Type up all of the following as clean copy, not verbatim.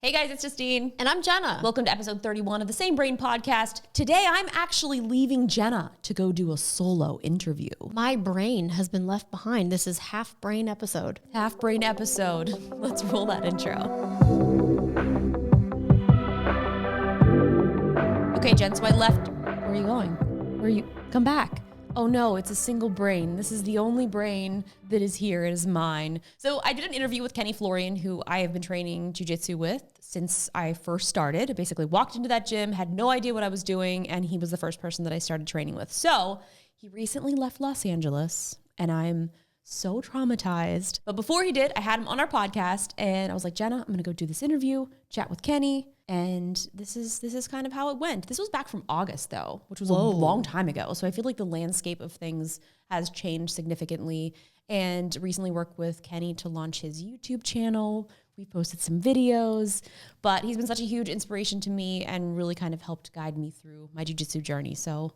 Hey guys, it's Justine. And I'm Jenna. Welcome to episode 31 of the Same Brain podcast. Today, I'm actually leaving Jenna to go do a solo interview. My brain has been left behind. This is half brain episode. Half brain episode. Let's roll that intro. Okay, Jen, so I left. Where are you going? Come back. Oh no, it's a single brain. This is the only brain that is here. It is mine. So I did an interview with Kenny Florian, who I have been training Jiu Jitsu with since I first started. I basically walked into that gym, had no idea what I was doing, and he was the first person that I started training with. So he recently left Los Angeles, and I'm so traumatized. But before he did, I had him on our podcast, and I was like, Jenna, I'm gonna go do this interview, chat with Kenny. And this is kind of how it went. This was back from August though, which was a long time ago. So I feel like the landscape of things has changed significantly, and recently worked with Kenny to launch his YouTube channel. We posted some videos, but he's been such a huge inspiration to me and really kind of helped guide me through my jiu-jitsu journey. So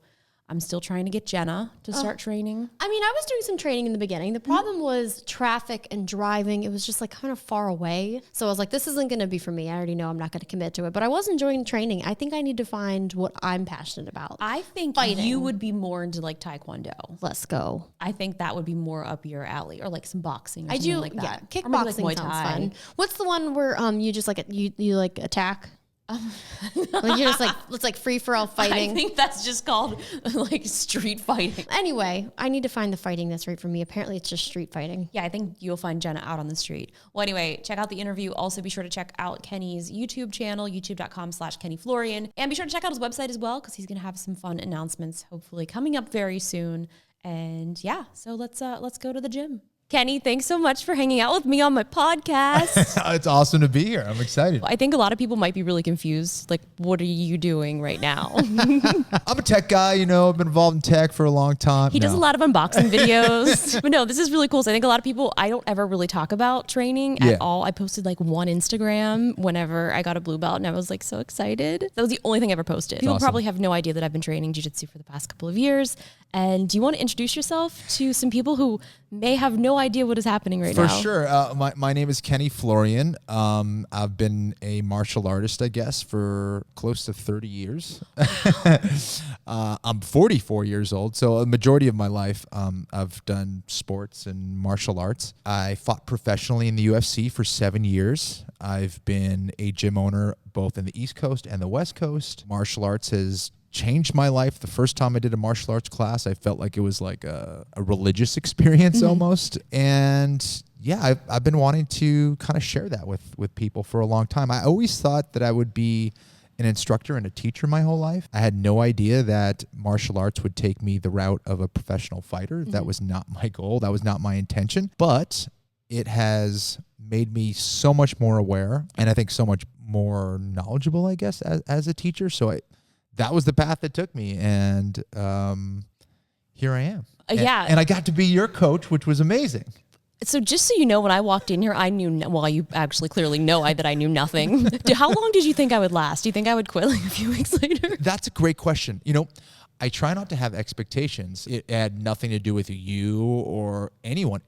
I'm still trying to get Jenna to start training. I mean, I was doing some training in the beginning. The problem was traffic and driving. It was just like kind of far away. So I was like, this isn't going to be for me. I already know I'm not going to commit to it. But I was enjoying training. I think I need to find what I'm passionate about. I think Fighting. you would be more into like Taekwondo. Let's go. I think that would be more up your alley, or like some boxing or I something do like that. Yeah, Or maybe, kickboxing like, Muay sounds Thai. fun. What's the one where you just like you like attack? Like you're just like, it's like free for all fighting. I think that's just called like street fighting. Anyway, I need to find the fighting that's right for me. Apparently it's just street fighting. Yeah, I think you'll find Jenna out on the street. Well, anyway, check out the interview. Also be sure to check out Kenny's YouTube channel, youtube.com/Kenny Florian. And be sure to check out his website as well, because he's going to have some fun announcements hopefully coming up very soon. And yeah, so let's go to the gym. Kenny, thanks so much for hanging out with me on my podcast. It's awesome to be here. I'm excited. I think a lot of people might be really confused. Like, what are you doing right now? I'm a tech guy, I've been involved in tech for a long time. He does a lot of unboxing videos. But no, this is really cool. So I think a lot of people, I don't ever really talk about training at all. I posted like one Instagram whenever I got a blue belt, and I was like so excited. That was the only thing I ever posted. People awesome. probably have no idea that I've been training jiu-jitsu for the past couple of years. And do you want to introduce yourself to some people who may have no idea what is happening right now? For sure. My name is Kenny Florian. I've been a martial artist, I guess, for close to 30 years. I'm 44 years old, so a majority of my life I've done sports and martial arts. I fought professionally in the UFC for 7 years. I've been a gym owner both in the East Coast and the West Coast. Martial arts has changed my life. The first time I did a martial arts class, I felt like it was like a religious experience almost. And yeah, I've been wanting to kind of share that with people for a long time. I always thought that I would be an instructor and a teacher my whole life. I had no idea that martial arts would take me the route of a professional fighter. That was not my goal. That was not my intention. But it has made me so much more aware, and I think so much more knowledgeable, I guess, as a teacher. So that was the path that took me, and here I am. Yeah. And I got to be your coach, which was amazing. So just so you know, when I walked in here, I knew, well, you actually clearly know that I knew nothing. How long did you think I would last? Do you think I would quit like a few weeks later? That's a great question. I try not to have expectations. It had nothing to do with you or anyone.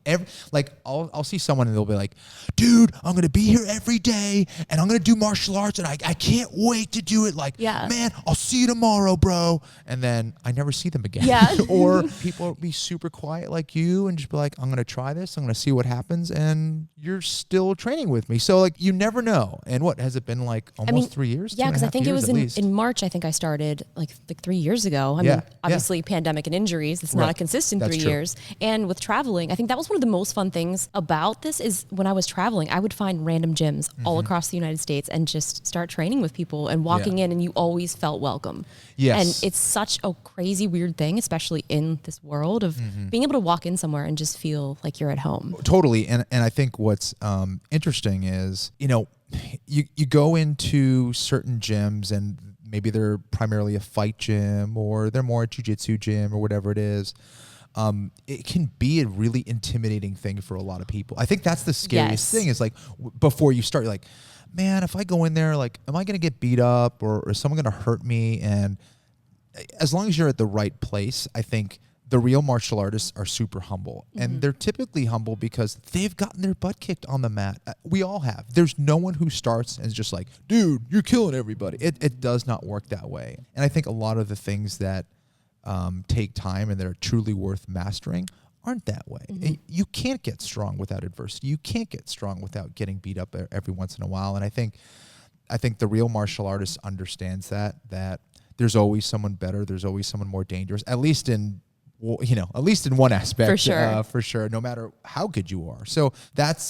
I'll see someone and they'll be like, dude, I'm going to be here every day and I'm going to do martial arts and I can't wait to do it. Man, I'll see you tomorrow, bro. And then I never see them again. Yeah. Or people will be super quiet like you and just be like, I'm going to try this. I'm going to see what happens. And you're still training with me. So you never know. And what has it been almost 3 years? Yeah, because I think it was in March. I think I started like 3 years ago. I mean, obviously pandemic and injuries. It's not a consistent That's 3 true. years. And with traveling, I think that was one of the most fun things about this is when I was traveling, I would find random gyms all across the United States and just start training with people and walking in, and you always felt welcome. Yes. And it's such a crazy, weird thing, especially in this world of being able to walk in somewhere and just feel like you're at home. Totally. And I think what's interesting is, you go into certain gyms and maybe they're primarily a fight gym or they're more a jiu-jitsu gym or whatever it is. It can be a really intimidating thing for a lot of people. I think that's the scariest thing is before you start, you're like, man, if I go in there, am I going to get beat up or is someone going to hurt me? And as long as you're at the right place, I think the real martial artists are super humble, and they're typically humble because they've gotten their butt kicked on the mat. We all have. There's no one who starts and is just like, dude, you're killing everybody. It does not work that way. And I think a lot of the things that take time and that are truly worth mastering aren't that way. You can't get strong without adversity. You can't get strong without getting beat up every once in a while. And I think the real martial artist understands that there's always someone better. There's always someone more dangerous, at least in one aspect. For sure, no matter how good you are. So that's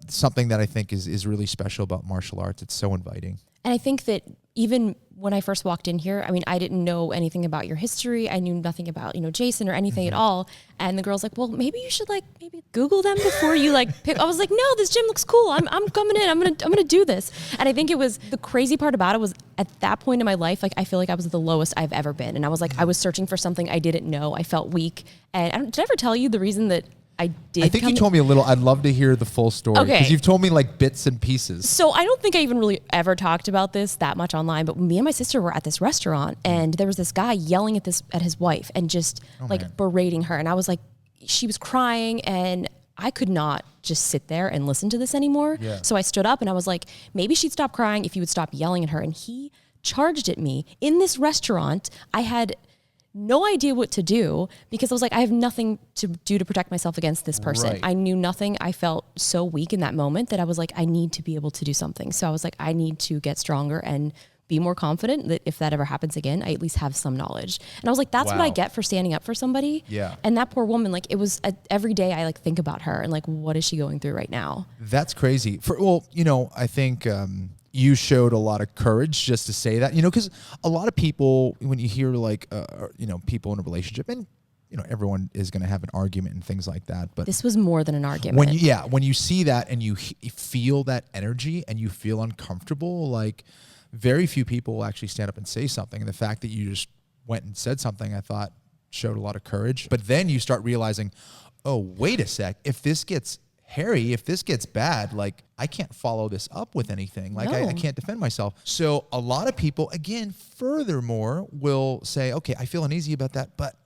something that I think is really special about martial arts. It's so inviting. And I think that even when I first walked in here, I mean, I didn't know anything about your history. I knew nothing about, Jason or anything at all. And the girl's like, well, maybe you should maybe Google them before you pick. I was like, no, this gym looks cool. I'm coming in. I'm going to do this. And I think it was the crazy part about it was at that point in my life, I feel like I was the lowest I've ever been. And I was like, I was searching for something I didn't know. I felt weak. And did I ever tell you the reason that I think you told me a little. I'd love to hear the full story. Okay. Because you've told me bits and pieces. So I don't think I even really ever talked about this that much online, but me and my sister were at this restaurant and there was this guy yelling at his wife and just berating her. And I was like, she was crying and I could not just sit there and listen to this anymore. Yeah. So I stood up and I was like, maybe she'd stop crying if you would stop yelling at her. And he charged at me in this restaurant. I had no idea what to do because I was like, I have nothing to do to protect myself against this person. Right. I knew nothing. I felt so weak in that moment that I was like, I need to be able to do something. So I was like, I need to get stronger and be more confident that if that ever happens again, I at least have some knowledge. And I was like, that's what I get for standing up for somebody. Yeah. And that poor woman, it was every day I think about her and what is she going through right now? That's crazy. I think, you showed a lot of courage just to say that, because a lot of people, when you hear people in a relationship, and everyone is going to have an argument and things like that, but this was more than an argument. When you see that and you feel that energy and you feel uncomfortable, very few people will actually stand up and say something. And the fact that you just went and said something, I thought showed a lot of courage. But then you start realizing, oh, wait a sec, if this gets hairy, if this gets bad, I can't follow this up with anything. I can't defend myself. So a lot of people, again, furthermore, will say, okay, I feel uneasy about that, but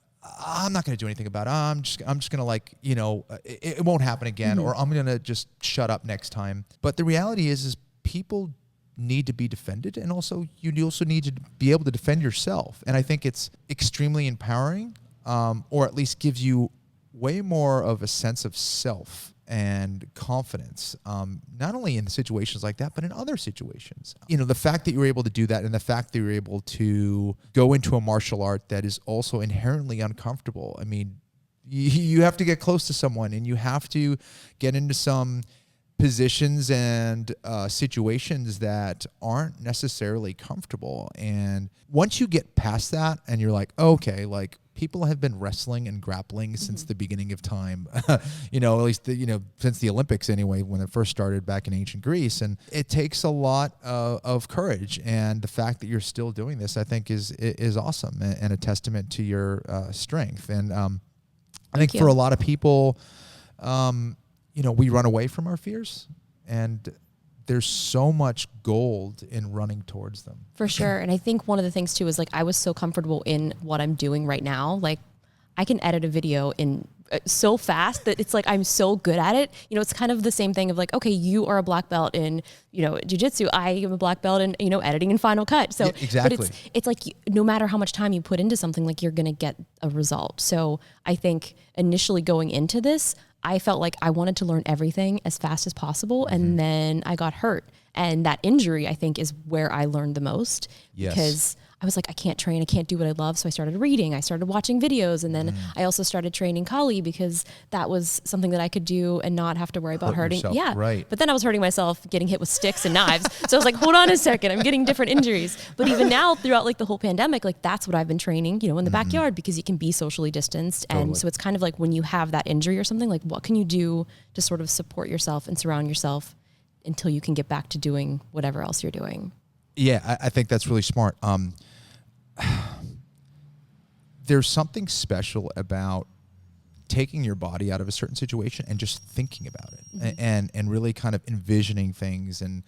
I'm not going to do anything about it. I'm just going to it won't happen again, or I'm going to just shut up next time. But the reality is people need to be defended, and also you also need to be able to defend yourself. And I think it's extremely empowering, or at least gives you way more of a sense of self and confidence, not only in situations like that, but in other situations. The fact that you were able to do that, and the fact that you were able to go into a martial art that is also inherently uncomfortable. I mean, you have to get close to someone, and you have to get into some positions and situations that aren't necessarily comfortable. And once you get past that, and you're like, okay, people have been wrestling and grappling since the beginning of time, at least, since the Olympics anyway, when it first started back in ancient Greece. And it takes a lot of courage. And the fact that you're still doing this, I think is awesome and a testament to your strength. And I think for a lot of people, we run away from our fears, and there's so much gold in running towards them. For sure. And I think one of the things too is I was so comfortable in what I'm doing right now. I can edit a video in so fast that it's I'm so good at it. It's kind of the same thing of okay, you are a black belt in, Jiu Jitsu. I am a black belt in, editing and Final Cut. So, exactly. But it's no matter how much time you put into something, you're going to get a result. So I think initially going into this, I felt like I wanted to learn everything as fast as possible. And then I got hurt. And that injury, I think, is where I learned the most. Yes. Because I was like, I can't train. I can't do what I love. So I started reading. I started watching videos. And then I also started training Kali because that was something that I could do and not have to worry about hurting. Yourself. Yeah. Right. But then I was hurting myself, getting hit with sticks and knives. So I was like, hold on a second. I'm getting different injuries. But even now, throughout the whole pandemic, that's what I've been training, in the backyard, because you can be socially distanced. Totally. And so it's kind of when you have that injury or something, what can you do to sort of support yourself and surround yourself until you can get back to doing whatever else you're doing? Yeah, I think that's really smart. There's something special about taking your body out of a certain situation and just thinking about it, and really kind of envisioning things and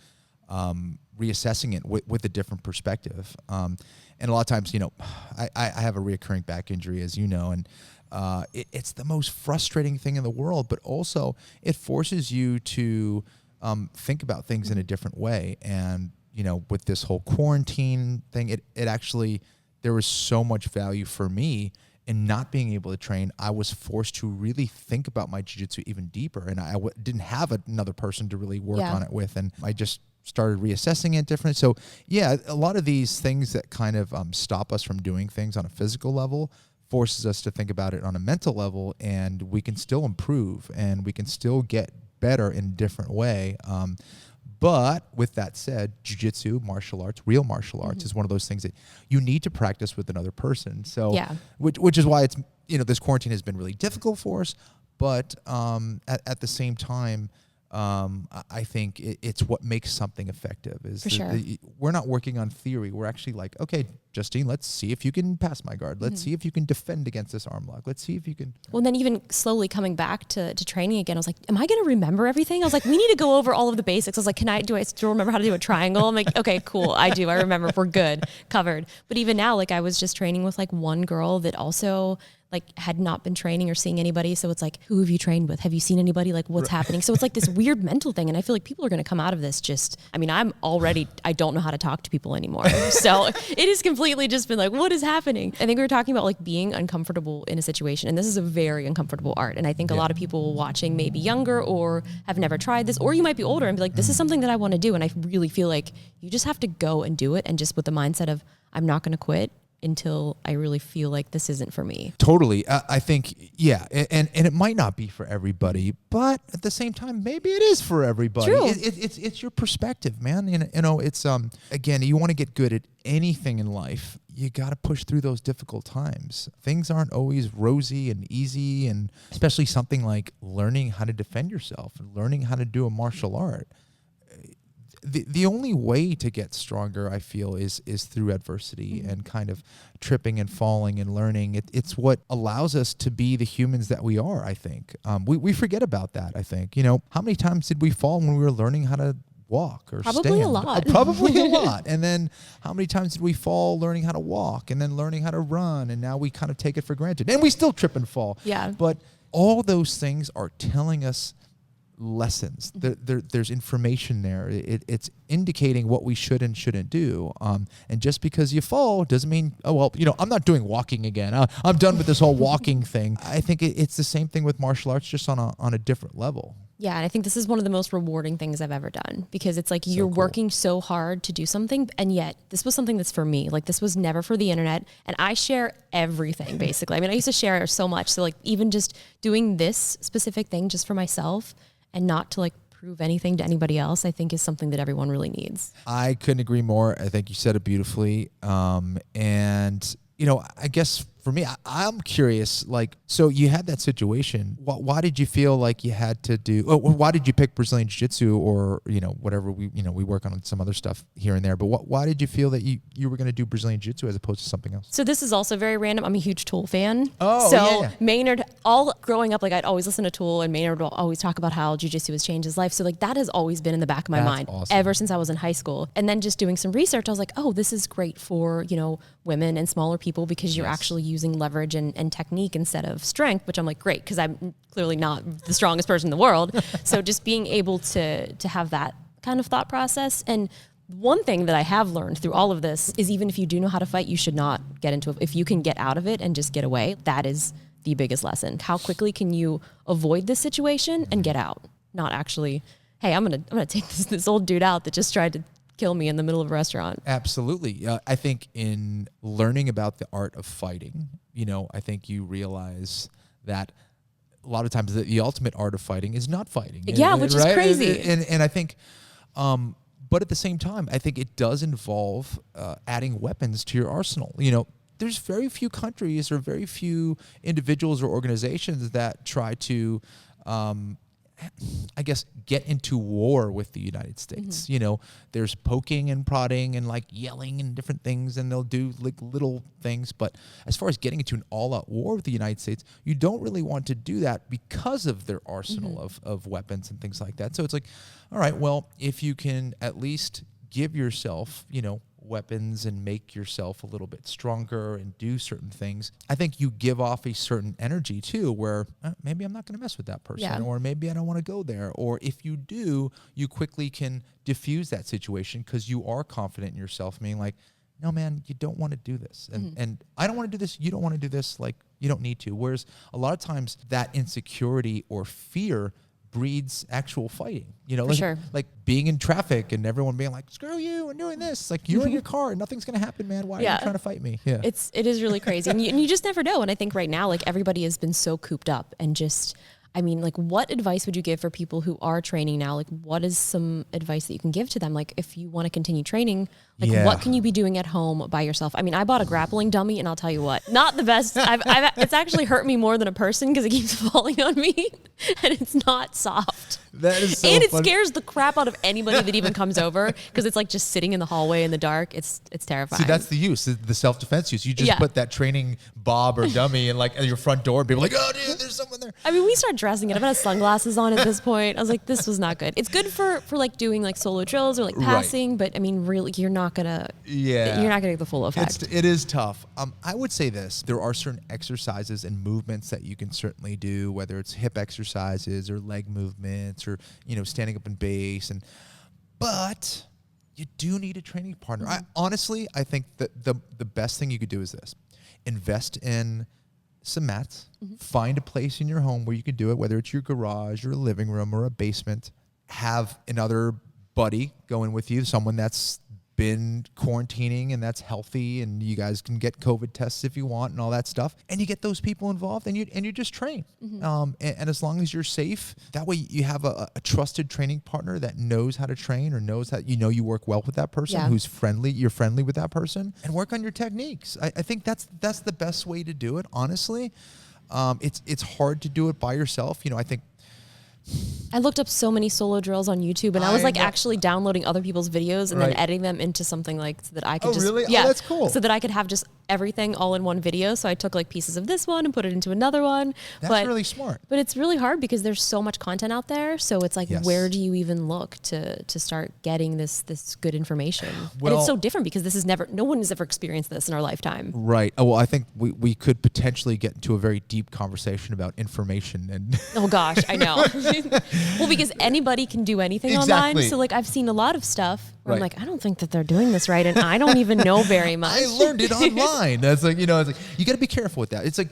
reassessing it with a different perspective. And a lot of times, I have a reoccurring back injury, as you know, and it's the most frustrating thing in the world, but also it forces you to think about things in a different way. And, with this whole quarantine thing, it actually, there was so much value for me in not being able to train. I was forced to really think about my jiu-jitsu even deeper, and I didn't have another person to really work on it with, and I just started reassessing it different. So yeah, a lot of these things that kind of stop us from doing things on a physical level forces us to think about it on a mental level, and we can still improve and we can still get better in a different way. But with that said, jiu-jitsu, martial arts, real martial arts is one of those things that you need to practice with another person. So, which is why it's, this quarantine has been really difficult for us. But at the same time, I think it's what makes something effective. We're not working on theory. We're actually like, okay, Justine, let's see if you can pass my guard. Let's see if you can defend against this arm lock. Let's see if you can. Well, then even slowly coming back to training again, I was like, am I going to remember everything? I was like, we need to go over all of the basics. I was like, do I still remember how to do a triangle? I'm like, okay, cool. I do. I remember. We're good. Covered. But even now, like I was just training with like one girl that also like had not been training or seeing anybody. So it's like, who have you trained with? Have you seen anybody? Like what's happening? So it's like this weird mental thing. And I feel like people are going to come out of this I don't know how to talk to people anymore. So it has completely just been like, what is happening? I think we were talking about like being uncomfortable in a situation. And this is a very uncomfortable art. And I think a lot of people watching may be younger or have never tried this, or you might be older and be like, this is something that I want to do. And I really feel like you just have to go and do it. And just with the mindset of, I'm not going to quit until I really feel like this isn't for me. Totally. I think, and it might not be for everybody, but at the same time, maybe it is for everybody. True. It's your perspective, man. It's, again, you want to get good at anything in life, you got to push through those difficult times. Things aren't always rosy and easy, and especially something like learning how to defend yourself and learning how to do a martial art. The only way to get stronger, I feel, is through adversity and kind of tripping and falling and learning. It's what allows us to be the humans that we are, I think. We forget about that, I think. How many times did we fall when we were learning how to walk or probably stand? A lot. Probably a lot. And then how many times did we fall learning how to walk and then learning how to run? And now we kind of take it for granted. And we still trip and fall. Yeah. But all those things are telling us lessons. There's information there. It's indicating what we should and shouldn't do. And just because you fall doesn't mean, I'm not doing walking again. I'm done with this whole walking thing. I think it's the same thing with martial arts, just on a different level. Yeah, and I think this is one of the most rewarding things I've ever done, because it's like you're working so hard to do something, and yet this was something that's for me. Like this was never for the internet, and I share everything basically. I mean, I used to share so much. So like even just doing this specific thing just for myself and not to like prove anything to anybody else, I think is something that everyone really needs. I couldn't agree more. I think you said it beautifully. And I guess for me, I'm curious, like, so you had that situation. Why did you feel like you had to do, why did you pick Brazilian Jiu-Jitsu or, whatever we work on some other stuff here and there, but why did you feel that you were going to do Brazilian Jiu-Jitsu as opposed to something else? So this is also very random. I'm a huge Tool fan. Oh, so yeah. Maynard, all growing up, like I'd always listen to Tool, and Maynard will always talk about how Jiu-Jitsu has changed his life. So like that has always been in the back of my mind ever since I was in high school. And then just doing some research, I was like, oh, this is great for, women and smaller people, because you're actually using leverage and technique instead of strength, which I'm like, great, because I'm clearly not the strongest person in the world. So just being able to have that kind of thought process. And one thing that I have learned through all of this is, even if you do know how to fight, you should not get into it. If you can get out of it and just get away, that is the biggest lesson. How quickly can you avoid this situation and get out? Not actually, hey, I'm gonna take this old dude out that just tried to kill me in the middle of a restaurant. Absolutely. I think in learning about the art of fighting, I think you realize that a lot of times the ultimate art of fighting is not fighting. Yeah, which is crazy. And I think, but at the same time, I think it does involve adding weapons to your arsenal. There's very few countries or very few individuals or organizations that try to, I guess, get into war with the United States. Mm-hmm. There's poking and prodding and like yelling and different things, and they'll do like little things. But as far as getting into an all-out war with the United States, you don't really want to do that because of their arsenal of weapons and things like that. So it's like, all right, well, if you can at least give yourself, weapons and make yourself a little bit stronger and do certain things, I think you give off a certain energy too, where maybe I'm not going to mess with that person, or maybe I don't want to go there. Or if you do, you quickly can diffuse that situation because you are confident in yourself, meaning like, no, man, you don't want to do this. And I don't want to do this. You don't want to do this. Like, you don't need to. Whereas a lot of times that insecurity or fear breeds actual fighting, like being in traffic and everyone being like, screw you and doing this. Like, you're in your car and nothing's going to happen, man. Why are you trying to fight me? Yeah. It is really crazy. And you just never know. And I think right now, like, everybody has been so cooped up and just, I mean, like, what advice would you give for people who are training now? Like, what is some advice that you can give to them? Like, if you want to continue training, like, what can you be doing at home by yourself? I mean, I bought a grappling dummy, and I'll tell you what, not the best. It's actually hurt me more than a person because it keeps falling on me, and it's not soft. That is so and it funny. Scares the crap out of anybody that even comes over because it's like just sitting in the hallway in the dark. It's terrifying. See, that's the use, the self-defense use. You just put that training bob or dummy in like at your front door, and people are like, oh, dude, there's someone there. I mean, we start dressing it. I've had sunglasses on at this point. I was like, this was not good. It's good for like doing like solo drills or like passing, but I mean, really, you're not gonna get the full effect. It is tough. I would say this: there are certain exercises and movements that you can certainly do, whether it's hip exercises or leg movements or standing up in base, but you do need a training partner. I think that the best thing you could do is this: invest in some mats, find a place in your home where you can do it, whether it's your garage or a living room or a basement. Have another buddy going with you, someone that's been quarantining and that's healthy, and you guys can get COVID tests if you want and all that stuff, and you get those people involved and you just train. And as long as you're safe, that way you have a trusted training partner that knows how to train or knows how you work well with that person, who's friendly, you're friendly with that person, and work on your techniques. I think that's the best way to do it, honestly. It's hard to do it by yourself. I think I looked up so many solo drills on YouTube, and I was like actually downloading other people's videos and then editing them into something like so that I could that's cool. So that I could have just everything all in one video. So I took like pieces of this one and put it into another one. That's really smart. But it's really hard because there's so much content out there. So it's like, where do you even look to start getting this good information? Well, and it's so different because no one has ever experienced this in our lifetime. Right. Oh, well, I think we could potentially get into a very deep conversation about information and. Oh gosh, I know. Well, because anybody can do anything online. So like I've seen a lot of stuff where I'm like, I don't think that they're doing this right, and I don't even know very much. I learned it online. That's like, it's like you got to be careful with that. It's like,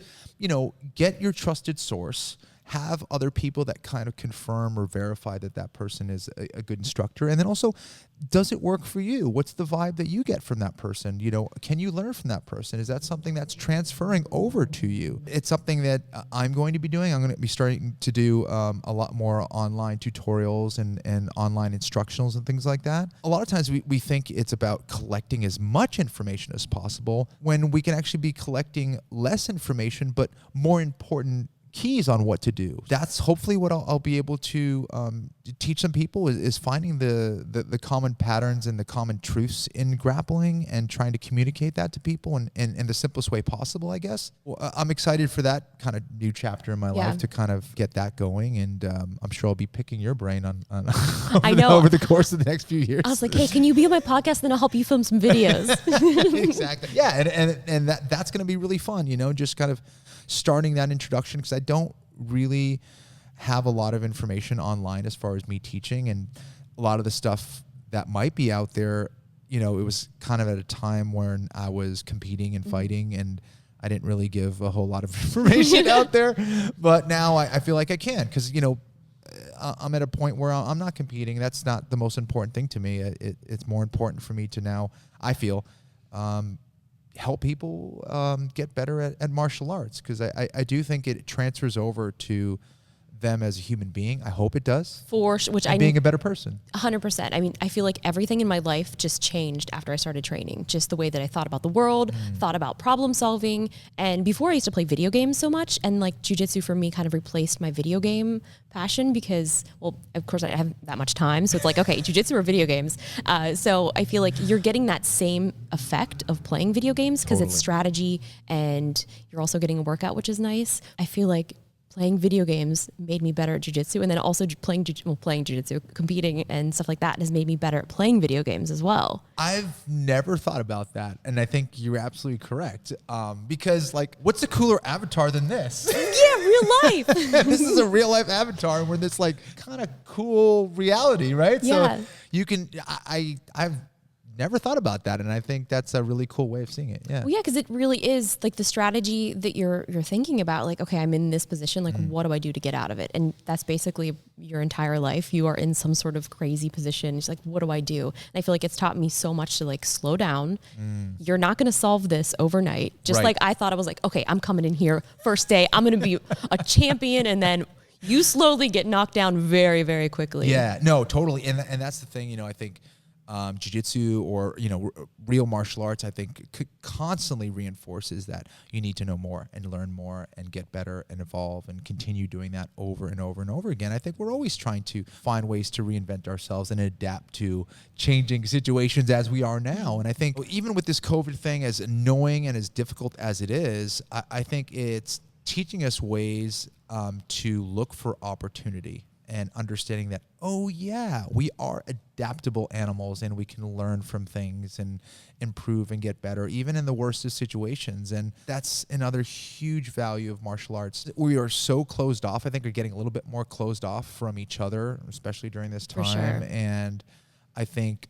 get your trusted source. Have other people that kind of confirm or verify that person is a good instructor. And then also, does it work for you? What's the vibe that you get from that person? Can you learn from that person? Is that something that's transferring over to you? It's something that I'm going to be doing. I'm going to be starting to do a lot more online tutorials and online instructionals and things like that. A lot of times we think it's about collecting as much information as possible when we can actually be collecting less information, but more important keys on what to do. That's hopefully what I'll be able to teach some people is finding the common patterns and the common truths in grappling and trying to communicate that to people in the simplest way possible, I guess. Well, I'm excited for that kind of new chapter in my life to kind of get that going, and I'm sure I'll be picking your brain on over the course of the next few years. I was like, hey, can you be on my podcast? Then I'll help you film some videos. Exactly. Yeah, and that's going to be really fun, just kind of starting that introduction, because I don't really have a lot of information online as far as me teaching, and a lot of the stuff that might be out there, it was kind of at a time when I was competing and fighting, and I didn't really give a whole lot of information out there. But now I feel like I can, because I'm at a point where I'm not competing. That's not the most important thing to me. It's more important for me to now, I feel, help people get better at martial arts, because I do think it transfers over to them as a human being. I hope it does. Being a better person. 100%. I mean, I feel like everything in my life just changed after I started training. Just the way that I thought about the world, thought about problem solving. And before I used to play video games so much, and like jiu-jitsu for me kind of replaced my video game passion because, well, of course I have that much time. So it's like, okay, jiu-jitsu or video games. So I feel like you're getting that same effect of playing video games because it's strategy and you're also getting a workout, which is nice. I feel like playing video games made me better at jiu-jitsu, and then also playing jiu-jitsu, competing and stuff like that has made me better at playing video games as well. I've never thought about that, and I think you're absolutely correct. Because like, what's a cooler avatar than this? Yeah, real life. This is a real life avatar, and we're this like kind of cool reality, right? Yeah. So you can. I've never thought about that, and I think that's a really cool way of seeing it. Yeah. Well, yeah, because it really is like the strategy that you're thinking about. Like, okay, I'm in this position. Like, what do I do to get out of it? And that's basically your entire life. You are in some sort of crazy position. It's like, what do I do? And I feel like it's taught me so much to like slow down. You're not going to solve this overnight. Just like I thought I was like, okay, I'm coming in here first day. I'm going to be a champion, and then you slowly get knocked down very, very quickly. Yeah. No, totally. And that's the thing. I think. Jiu-jitsu or, real martial arts, I think constantly reinforces that you need to know more and learn more and get better and evolve and continue doing that over and over and over again. I think we're always trying to find ways to reinvent ourselves and adapt to changing situations as we are now. And I think even with this COVID thing, as annoying and as difficult as it is, I think it's teaching us ways to look for opportunity. And understanding that, oh yeah, we are adaptable animals and we can learn from things and improve and get better, even in the worst of situations. And that's another huge value of martial arts. We are so closed off. I think we're getting a little bit more closed off from each other, especially during this time. For sure. And I think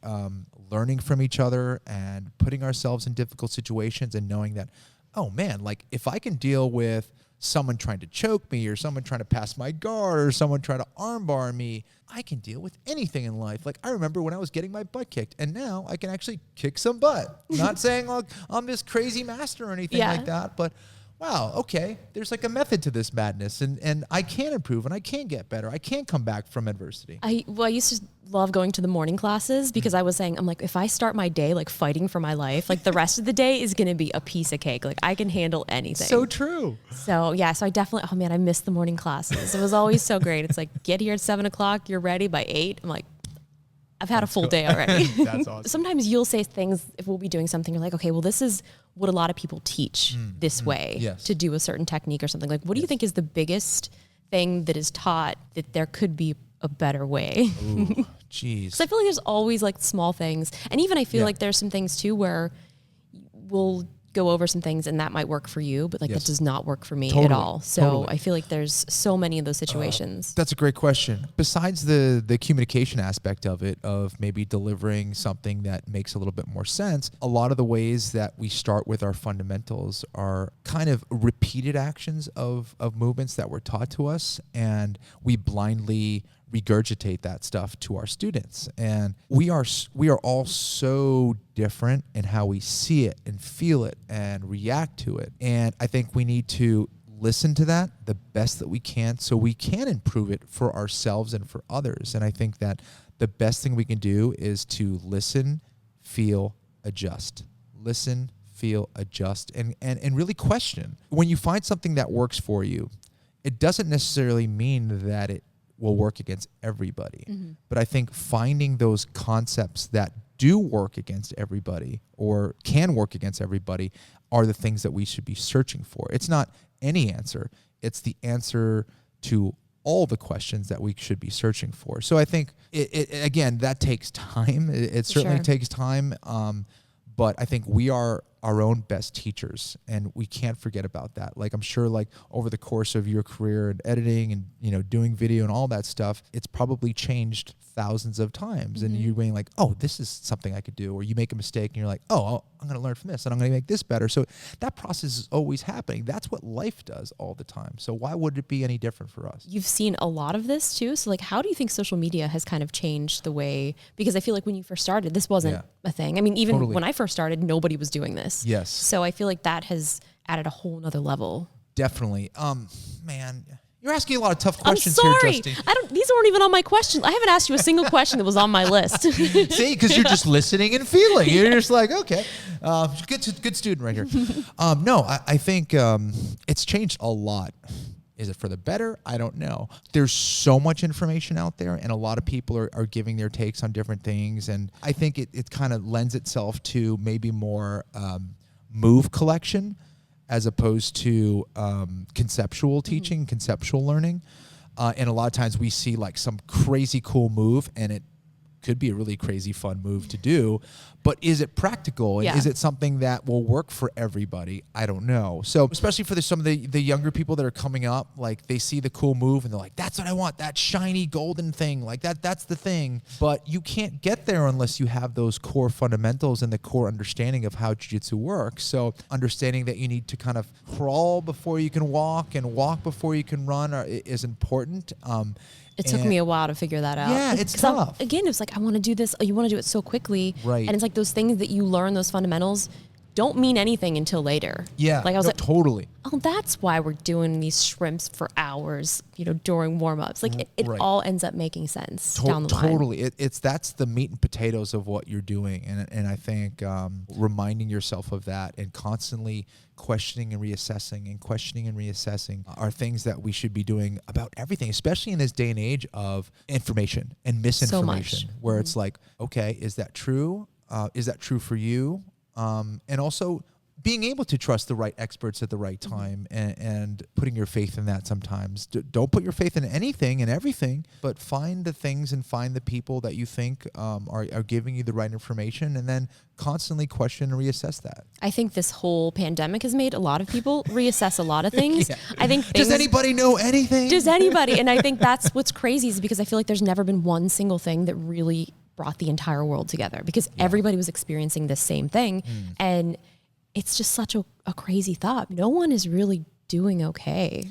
learning from each other and putting ourselves in difficult situations and knowing that, oh man, like if I can deal with someone trying to choke me or someone trying to pass my guard or someone trying to armbar me, I can deal with anything in life. Like I remember when I was getting my butt kicked, and now I can actually kick some butt. Not saying like I'm this crazy master or anything like that, but wow, okay, there's like a method to this madness, and I can improve and I can get better. I can come back from adversity. I used to love going to the morning classes because I was saying, I'm like, if I start my day like fighting for my life, like the rest of the day is going to be a piece of cake. Like I can handle anything. So true. So yeah, so I definitely, oh man, I miss the morning classes. It was always so great. It's like, get here at 7:00, you're ready by 8. I'm like, I've had a full day already. That's awesome. Sometimes you'll say things if we'll be doing something, you're like, okay, well, this is what a lot of people teach this way to do a certain technique or something. Like, what do you think is the biggest thing that is taught that there could be a better way? Ooh, jeez. Because I feel like there's always like small things. And even I feel like there's some things too where we'll go over some things and that might work for you, but like that does not work for me at all. So I feel like there's so many of those situations. That's a great question. Besides the communication aspect of it, of maybe delivering something that makes a little bit more sense, a lot of the ways that we start with our fundamentals are kind of repeated actions of movements that were taught to us, and we blindly regurgitate that stuff to our students. And we are all so different in how we see it and feel it and react to it. And I think we need to listen to that the best that we can so we can improve it for ourselves and for others. And I think that the best thing we can do is to listen, feel, adjust. Listen, feel, adjust, and really question. When you find something that works for you, it doesn't necessarily mean that it will work against everybody. But I think finding those concepts that do work against everybody or can work against everybody are the things that we should be searching for. It's not any answer. It's the answer to all the questions that we should be searching for. So I think, it again, that takes time. It certainly takes time. But I think we are our own best teachers, and we can't forget about that. Like I'm sure like over the course of your career and editing and doing video and all that stuff, it's probably changed thousands of times. And you're being like, oh, this is something I could do. Or you make a mistake and you're like, oh, I'm going to learn from this and I'm going to make this better. So that process is always happening. That's what life does all the time. So why would it be any different for us? You've seen a lot of this too. So like, how do you think social media has kind of changed the way, because I feel like when you first started, this wasn't a thing. I mean, even when I first started, nobody was doing this. Yes. So I feel like that has added a whole nother level. Definitely. Man, you're asking a lot of tough questions here, Justine. These weren't even on my questions. I haven't asked you a single question that was on my list. See, because you're just listening and feeling. You're just like, okay, good student right here. No, I think it's changed a lot. Is it for the better? I don't know. There's so much information out there, and a lot of people are giving their takes on different things. And I think it kind of lends itself to maybe more move collection as opposed to conceptual teaching, conceptual learning. And a lot of times we see like some crazy cool move, and it could be a really crazy fun move to do, but is it practical? And is it something that will work for everybody? I don't know. So especially for some of the younger people that are coming up, like they see the cool move and they're like, that's what I want, that shiny golden thing, like that's the thing. But you can't get there unless you have those core fundamentals and the core understanding of how jiu-jitsu works. So understanding that you need to kind of crawl before you can walk and walk before you can run is important. It took me a while to figure that out. Yeah, it's tough. Again, it was like, I want to do this. You want to do it so quickly. Right. And it's like those things that you learn, those fundamentals, don't mean anything until later. Yeah, like I was like, totally. Oh, that's why we're doing these shrimps for hours, during warm-ups. Like it all ends up making sense down the line. Totally. That's the meat and potatoes of what you're doing. And I think reminding yourself of that and constantly questioning and reassessing are things that we should be doing about everything, especially in this day and age of information and misinformation, where it's like, okay, is that true? Is that true for you? And also being able to trust the right experts at the right time and putting your faith in that sometimes. Don't put your faith in anything and everything, but find the things and find the people that you think are giving you the right information, and then constantly question and reassess that. I think this whole pandemic has made a lot of people reassess a lot of things. I think Does anybody know anything? Does anybody? And I think that's what's crazy, is because I feel like there's never been one single thing that really brought the entire world together, because everybody was experiencing the same thing. And it's just such a crazy thought. No one is really doing okay.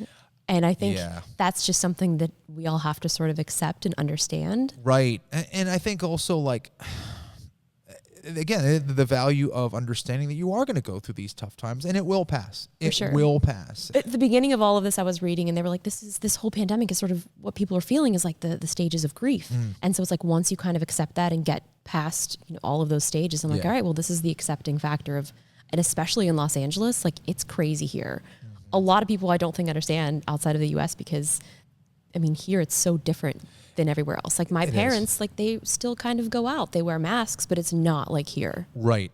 And I think that's just something that we all have to sort of accept and understand. Right. And I think also, like, again, the value of understanding that you are going to go through these tough times, and it will pass. It will pass. At the beginning of all of this, I was reading, and they were like, this whole pandemic is sort of what people are feeling is like the stages of grief. And so it's like, once you kind of accept that and get past all of those stages, I'm like, all right, well, this is the accepting factor of, and especially in Los Angeles, like, it's crazy here. A lot of people I don't think understand outside of the US, because I mean, here it's so different than everywhere else. Like my parents, like they still kind of go out, they wear masks, but it's not like here. Right.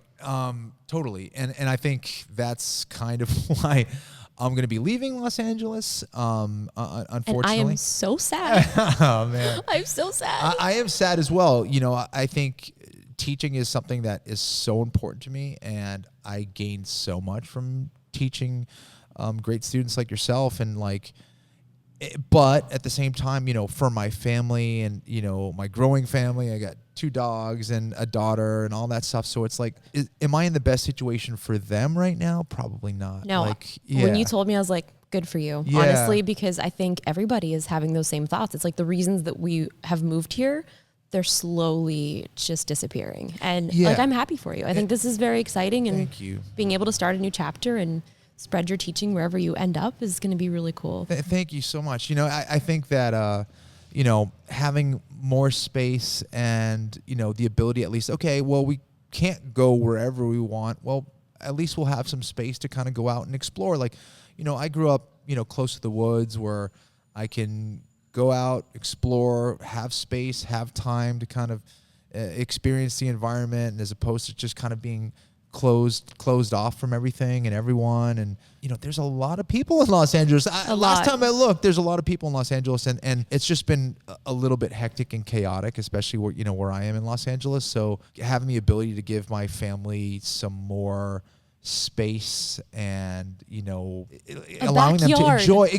Totally. And I think that's kind of why I'm going to be leaving Los Angeles. Unfortunately. And I am so sad. Oh man. I'm so sad. I am sad as well. I think teaching is something that is so important to me, and I gained so much from teaching great students like yourself, and like, but at the same time, for my family and, my growing family, I got 2 dogs and a daughter and all that stuff. So it's like, am I in the best situation for them right now? Probably not. No. Like, when you told me, I was like, good for you, honestly, because I think everybody is having those same thoughts. It's like the reasons that we have moved here, they're slowly just disappearing. And like, I'm happy for you. I think this is very exciting, and thank you. Being able to start a new chapter and spread your teaching wherever you end up is going to be really cool. Thank you so much. I think that, having more space and, the ability at least, okay, well, we can't go wherever we want. Well, at least we'll have some space to kind of go out and explore. Like, I grew up, close to the woods where I can go out, explore, have space, have time to kind of experience the environment, and as opposed to just kind of being closed off from everything and everyone. And there's a lot of people in Los Angeles. Last time I looked, there's a lot of people in Los Angeles, and it's just been a little bit hectic and chaotic, especially where I am in Los Angeles. So having the ability to give my family some more space and allowing them to enjoy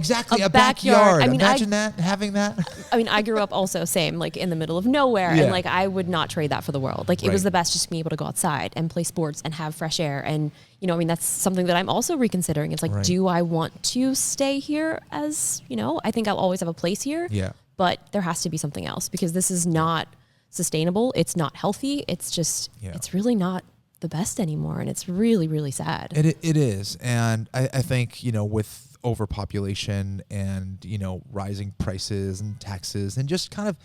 a backyard. I mean, imagine having that. I mean, I grew up also same, like in the middle of nowhere, and like I would not trade that for the world. Like it was the best just being able to go outside and play sports and have fresh air. And I mean, that's something that I'm also reconsidering. It's like, do I want to stay here? As I think I'll always have a place here. But there has to be something else, because this is not sustainable. It's not healthy. It's just it's really not the best anymore, and it's really, really sad. It is. And I think with overpopulation and rising prices and taxes and just kind of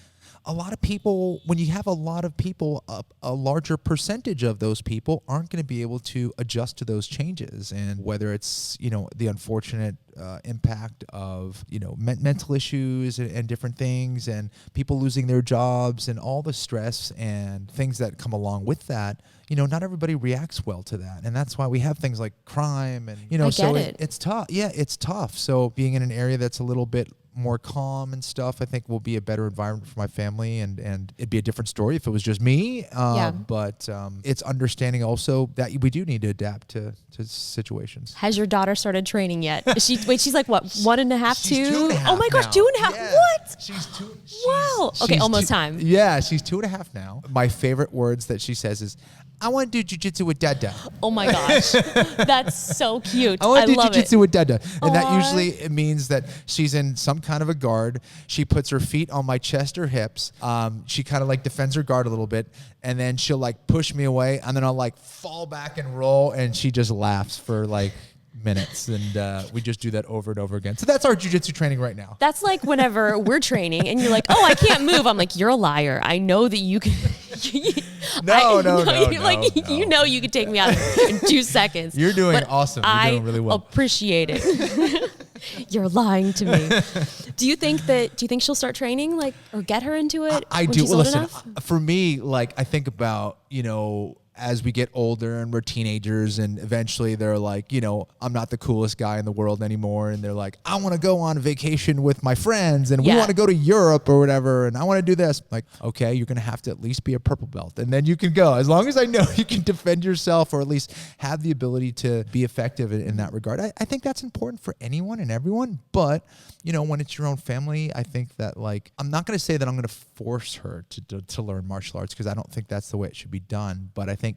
a lot of people, when you have a lot of people, a larger percentage of those people aren't going to be able to adjust to those changes. And whether it's, the unfortunate impact of, mental issues and different things, and people losing their jobs and all the stress and things that come along with that, not everybody reacts well to that. And that's why we have things like crime and, it's tough. Yeah, it's tough. So being in an area that's a little bit more calm and stuff, I think will be a better environment for my family, and it'd be a different story if it was just me. But it's understanding also that we do need to adapt to situations. Has your daughter started training yet? She's like what, 1.5, 2? She's 2.5 Oh my gosh, now. 2.5. Yeah. What? She's 2. Wow. Okay, almost time. Yeah, she's 2.5 now. My favorite words that she says is, "I want to do jiu-jitsu with Dada." Oh my gosh. That's so cute. I want to do love jiu-jitsu it. with Dada. And that Aww. usually it means that she's in some kind of a guard. She puts her feet on my chest or hips. She kind of like defends her guard a little bit. And then she'll like push me away. And then I'll like fall back and roll. And she just laughs for like minutes. And we just do that over and over again. So that's our jiu-jitsu training right now. That's like whenever we're training and you're like, "Oh, I can't move." I'm like, "You're a liar. I know that you can." No. You know you could take me out in 2 seconds. You're doing but awesome. You're doing really well. I appreciate it. You're lying to me. Do you think she'll start training, like, or get her into it? I when do. She's Well, old listen, enough? for me, like, I think about, as we get older and we're teenagers, and eventually they're like, I'm not the coolest guy in the world anymore. And they're like, I want to go on vacation with my friends, and we want to go to Europe or whatever. And I want to do this. Like, okay, you're going to have to at least be a purple belt, and then you can go. As long as I know you can defend yourself, or at least have the ability to be effective in that regard. I think that's important for anyone and everyone. But, when it's your own family, I think that, like, I'm not going to say that I'm going to force her to learn martial arts, because I don't think that's the way it should be done. But I think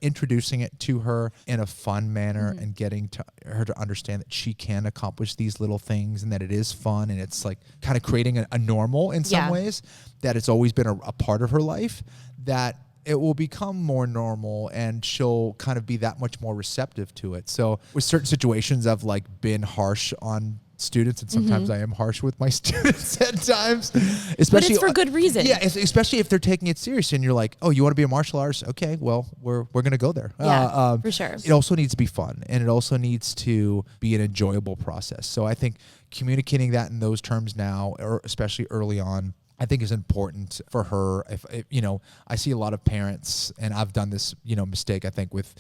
introducing it to her in a fun manner, and getting her to understand that she can accomplish these little things, and that it is fun, and it's like kind of creating a normal in some ways, that it's always been a part of her life, that it will become more normal, and she'll kind of be that much more receptive to it. So with certain situations, I've like been harsh on students, and sometimes I am harsh with my students at times, especially, but it's for good reason. Yeah, especially if they're taking it serious, and you're like, "Oh, you want to be a martial artist? Okay, well, we're gonna go there." Yeah, for sure. It also needs to be fun, and it also needs to be an enjoyable process. So I think communicating that in those terms now, or especially early on, I think is important for her. If I see a lot of parents, and I've done this, mistake, I think, with,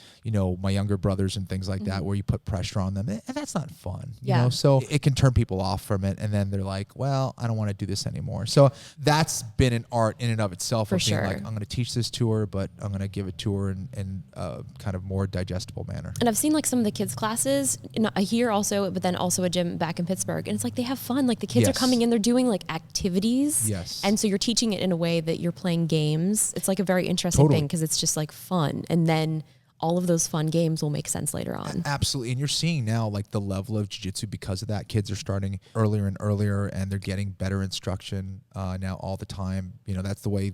my younger brothers and things like that, where you put pressure on them, and that's not fun, you know? So it can turn people off from it, and then they're like, well, I don't want to do this anymore. So that's been an art in and of itself, of being like, I'm going to teach this to her, but I'm going to give it to her in a kind of more digestible manner. And I've seen like some of the kids' classes here also, but then also a gym back in Pittsburgh, and it's like they have fun. Like the kids are coming in, they're doing like activities. Yes. And so you're teaching it in a way that you're playing games. It's like a very interesting thing, because it's just like fun. And then all of those fun games will make sense later on. Absolutely. And you're seeing now like the level of jiu-jitsu because of that. Kids are starting earlier and earlier, and they're getting better instruction now all the time. That's the way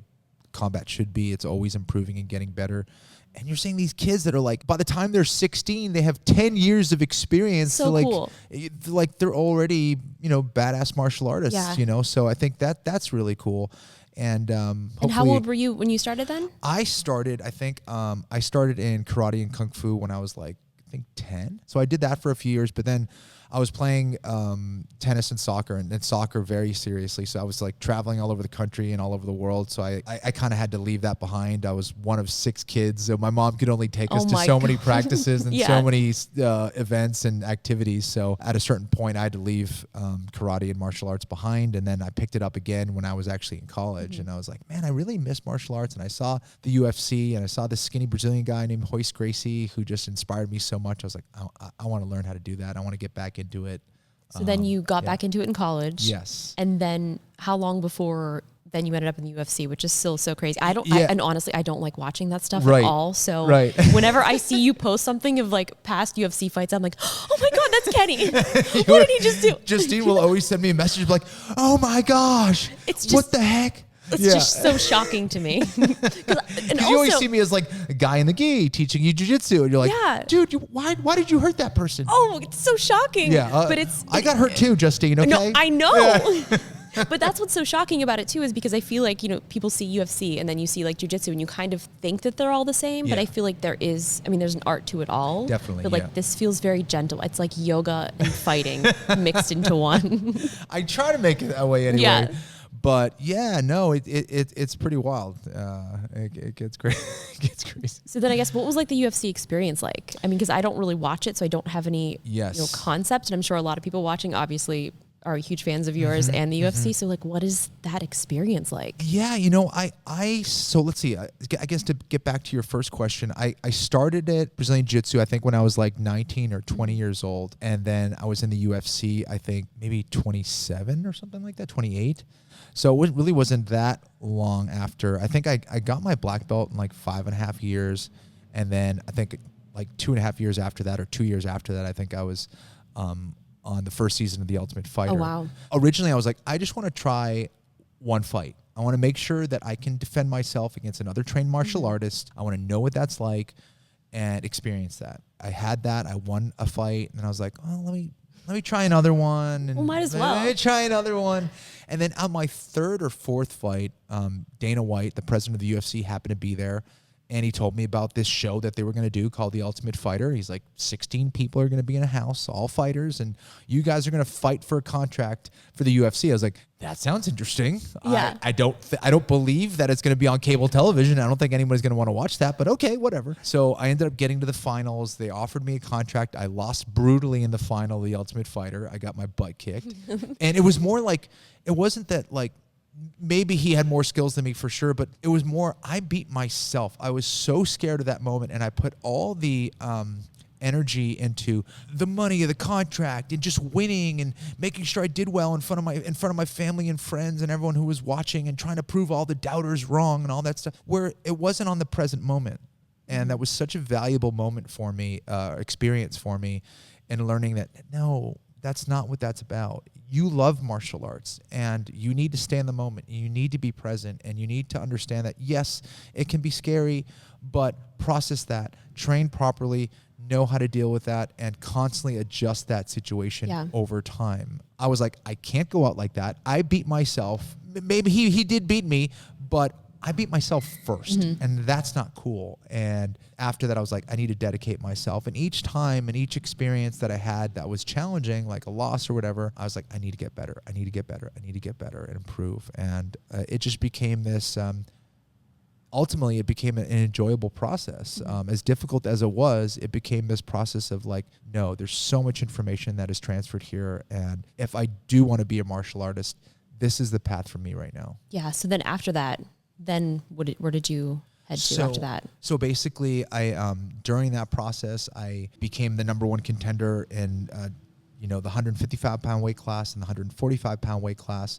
combat should be. It's always improving and getting better. And you're seeing these kids that are like, by the time they're 16, they have 10 years of experience. So cool. Like they're already, badass martial artists, So I think that's really cool. And how old were you when you started then? I started in karate and kung fu when I was like, I think 10. So I did that for a few years, but then I was playing tennis and soccer, and soccer very seriously. So I was like traveling all over the country and all over the world. So I kind of had to leave that behind. I was one of 6 kids. So my mom could only take us to so many practices and so many events and activities. So at a certain point, I had to leave karate and martial arts behind. And then I picked it up again when I was actually in college. And I was like, man, I really miss martial arts. And I saw the UFC, and I saw this skinny Brazilian guy named Royce Gracie, who just inspired me so much. I was like, I want to learn how to do that. I want to get back into it. So then you got back into it in college. Yes. And then how long before then you ended up in the UFC, which is still so crazy. And honestly, I don't like watching that stuff at all. So whenever I see you post something of like past UFC fights, I'm like, oh my God, that's Kenny. What did he just do? Justine will always send me a message like, oh my gosh, what the heck? It's just so shocking to me. Because you always see me as like a guy in the gi teaching you jiu-jitsu, and you're like, dude, why did you hurt that person? Oh, it's so shocking. Yeah, but I got hurt too, Justine. Okay, no, I know. But that's what's so shocking about it too, is because I feel like, you know, people see UFC and then you see like jiu-jitsu and you kind of think that they're all the same, but I feel like there's an art to it all. Definitely. But like this feels very gentle. It's like yoga and fighting mixed into one. I try to make it that way anyway. Yeah. But yeah, no, it's pretty wild. It gets crazy. It gets crazy. So then I guess what was like the UFC experience like? I mean, because I don't really watch it, so I don't have any concept. And I'm sure a lot of people watching obviously are huge fans of yours and the UFC. So like, what is that experience like? Yeah, you know, so let's see. I guess to get back to your first question, I started at Brazilian Jiu-Jitsu, I think when I was like 19 or 20 years old. And then I was in the UFC, I think maybe 27 or something like that, 28. So it really wasn't that long after. I think I got my black belt in like 5.5 years. And then I think like 2.5 years after that, or 2 years after that, I think I was on the first season of The Ultimate Fighter. Oh, wow. Originally, I was like, I just want to try one fight. I want to make sure that I can defend myself against another trained martial artist. I want to know what that's like and experience that. I had that. I won a fight, and then I was like, oh, let me try another one. And might as well. Let me try another one. And then on my third or fourth fight, Dana White, the president of the UFC, happened to be there. And he told me about this show that they were going to do called The Ultimate Fighter. He's like, 16 people are going to be in a house, all fighters, and you guys are going to fight for a contract for the UFC. I was like, that sounds interesting. Yeah. I don't believe that it's going to be on cable television. I don't think anybody's going to want to watch that, but okay, whatever. So I ended up getting to the finals. They offered me a contract. I lost brutally in the final of The Ultimate Fighter. I got my butt kicked. And it was more like, it wasn't that like, maybe he had more skills than me for sure, but it was more, I beat myself. I was so scared of that moment, and I put all the energy into the money of the contract and just winning and making sure I did well in front of my family and friends and everyone who was watching, and trying to prove all the doubters wrong and all that stuff, where it wasn't on the present moment. And that was such a valuable moment for me, experience for me, and learning that, no, that's not what that's about. You love martial arts, and you need to stay in the moment. You need to be present, and you need to understand that, yes, it can be scary, but process that, train properly, know how to deal with that, and constantly adjust that situation over time. I was like, I can't go out like that. I beat myself. Maybe he did beat me, but I beat myself first, and that's not cool. And after that, I was like, I need to dedicate myself. And each time and each experience that I had that was challenging, like a loss or whatever, I was like, I need to get better. I need to get better. I need to get better and improve. And it just became this, ultimately it became an enjoyable process. As difficult as it was, it became this process of like, no, there's so much information that is transferred here. And if I do want to be a martial artist, this is the path for me right now. Yeah. So then after that, then where did you head to after that? So basically, I during that process, I became the number one contender in the 155-pound weight class and the 145-pound weight class.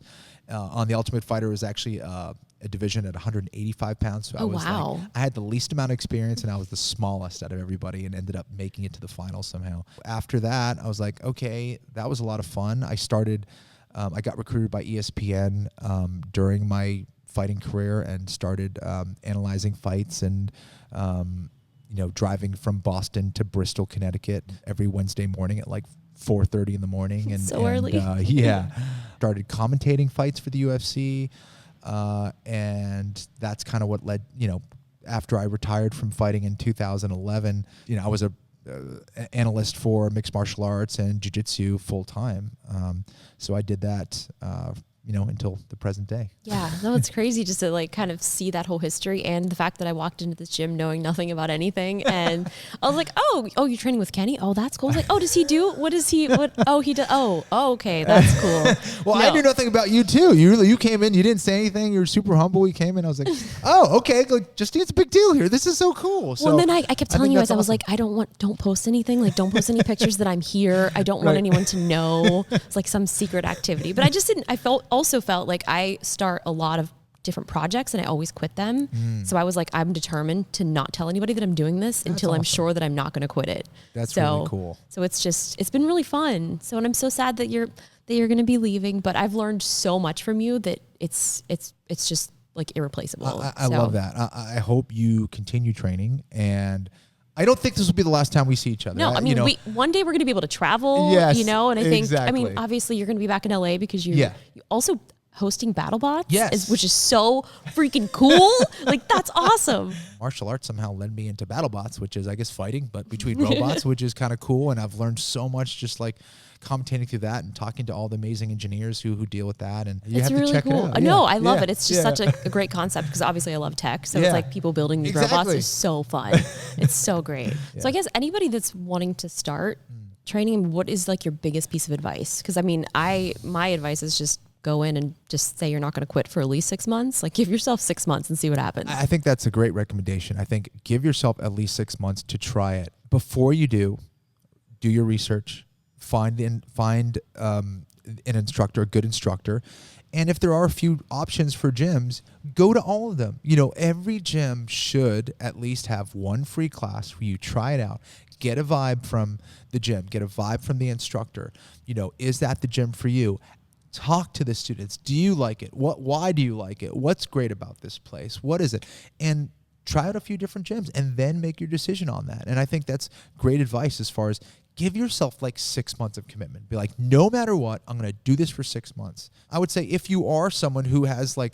On the Ultimate Fighter, it was actually a division at 185 pounds. So I had the least amount of experience, and I was the smallest out of everybody, and ended up making it to the final somehow. After that, I was like, okay, that was a lot of fun. I started. I got recruited by ESPN during my fighting career, and started analyzing fights and driving from Boston to Bristol, Connecticut every Wednesday morning at like 4:30 in the morning. And so early. Started commentating fights for the UFC, and that's kind of what led, after I retired from fighting in 2011, I was an analyst for mixed martial arts and jiu-jitsu full time. So I did that until the present day. Yeah, no, it's crazy just to like kind of see that whole history, and the fact that I walked into this gym knowing nothing about anything, and I was like, oh, you're training with Kenny? Oh, that's cool. I was like, oh, does he do? What is he? What? Oh, he does. Oh, okay, that's cool. Well, I knew nothing about you too. You came in, you didn't say anything. You were super humble. You came in, I was like, oh, okay, like Justine, it's a big deal here. This is so cool. So well, and then I kept telling you guys, I was like, don't post anything. Like, don't post any pictures that I'm here. I don't want anyone to know. It's like some secret activity. But I just didn't. I also felt like I start a lot of different projects and I always quit them. So I was like, I'm determined to not tell anybody that I'm doing this until I'm sure that I'm not going to quit it. That's really cool. So it's been really fun. So, and I'm so sad that you're going to be leaving, but I've learned so much from you that it's just like irreplaceable. I love that. I hope you continue training, and I don't think this will be the last time we see each other. No, I mean, one day we're going to be able to travel, yes, and I think, exactly. I mean, obviously you're going to be back in LA because you also hosting BattleBots, Yes. which is so freaking cool. Like, that's awesome. Martial arts somehow led me into BattleBots, which is, I guess, fighting, but between robots, which is kind of cool. And I've learned so much just like commentating through that and talking to all the amazing engineers who deal with that. And you It's have really to check cool. it out. No, Yeah. I love Yeah. it. It's just Yeah. such a great concept because obviously I love tech. So Yeah. it's like people building these robots Exactly. is so fun. It's so great. So I guess anybody that's wanting to start training, what is like your biggest piece of advice? Because I mean, my advice is just go in and just say you're not going to quit for at least 6 months. Like, give yourself 6 months and see what happens. I think that's a great recommendation. I think give yourself at least 6 months to try it. Before you do your research, find an instructor, a good instructor. And if there are a few options for gyms, go to all of them. You know, every gym should at least have one free class where you try it out. Get a vibe from the gym. Get a vibe from the instructor. You know, is that the gym for you? Talk to the students. Do you like it? Why do you like it? What's great about this place? What is it? And try out a few different gyms and then make your decision on that. And I think that's great advice as far as give yourself like 6 months of commitment. Be like, no matter what, I'm going to do this for 6 months. I would say if you are someone who has like